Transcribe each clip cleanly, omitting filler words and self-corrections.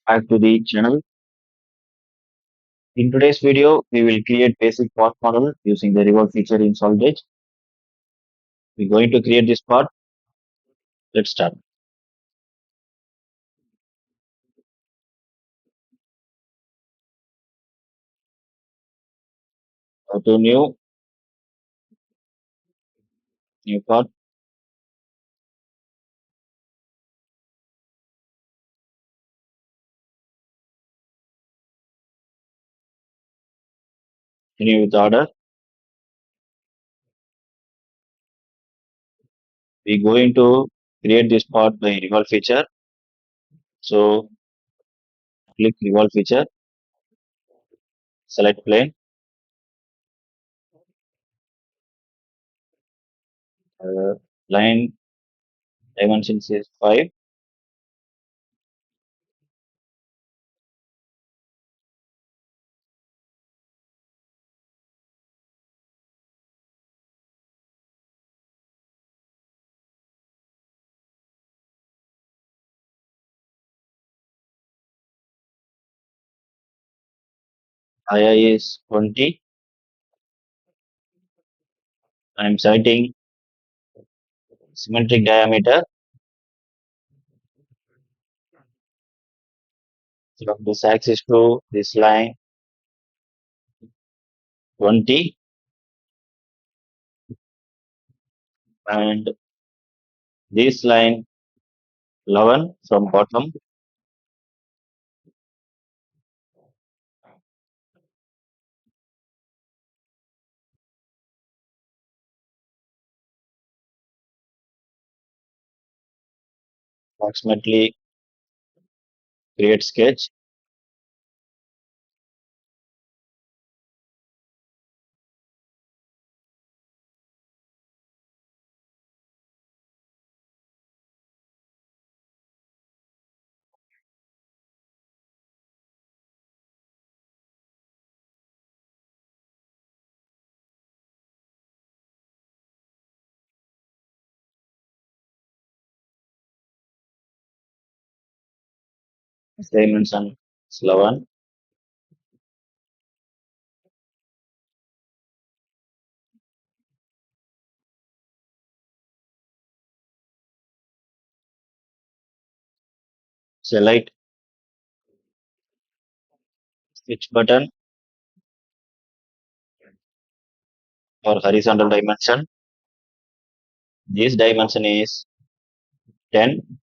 Back to the channel. In today's video, we will create basic part model using the Revolve feature in solidedge. We're going to create this part. Let's start. Go to new part. Continue with the order. We're going to create this part by Revolve feature. So click Revolve feature, select plane, uh, line dimensions is 5, II is 20. I'm setting symmetric diameter from this axis to this line 20 and this line 11 from bottom approximately create sketch, dimension is 11, select switch button for horizontal dimension. This dimension is 10.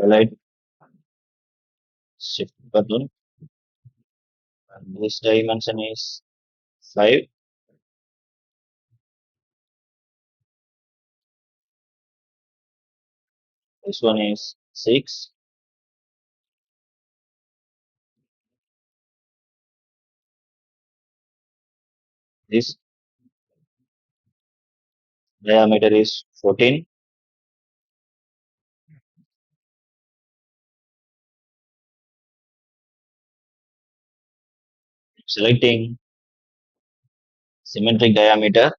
Select shift button. And this dimension is 5. This one is 6. This diameter is 14. Selecting symmetric diameter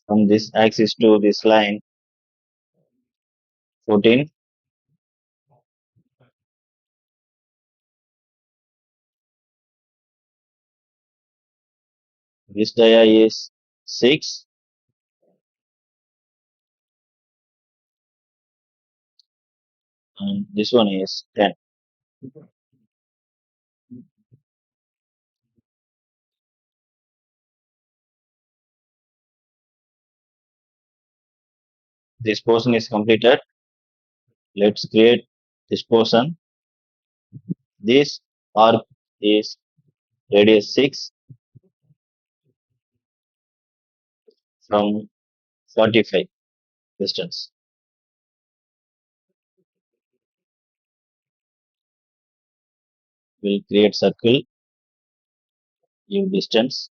from this axis to this line 14. This dia is 6. and this one is 10. This portion is completed. Let's create this portion. This arc is radius 6 from 45 distance. We'll create circle, give distance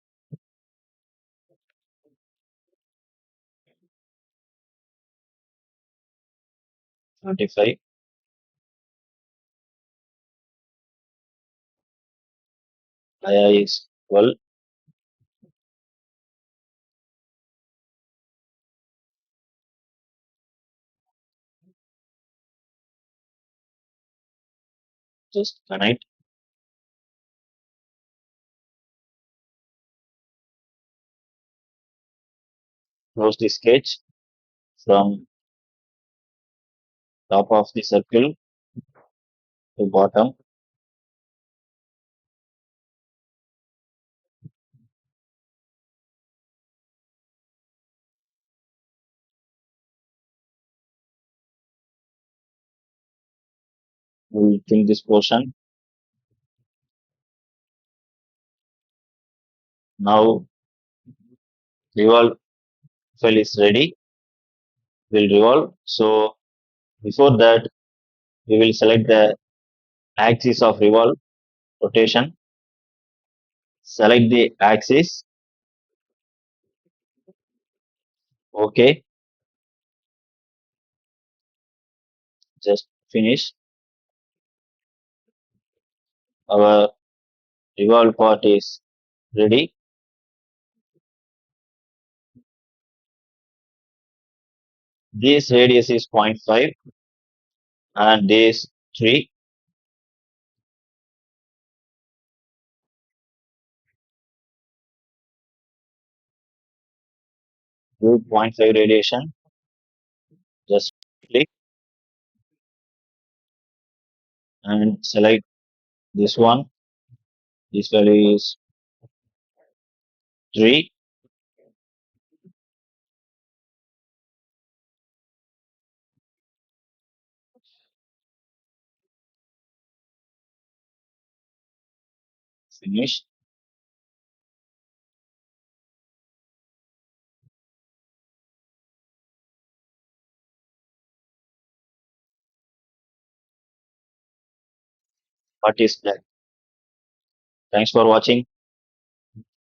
25, area is 12, just connect, close the sketch from top of the circle to bottom. We'll fill this portion. Now revolve file is ready. We'll revolve. So before that, we will select the axis of revolve rotation. Select the axis. Okay. Just finish. Our revolve part is ready. This radius is 0.5 and this 3. Do 0.5 radiation. Just click and select this one. This value is 3. Finish. Part is done. Thanks for watching.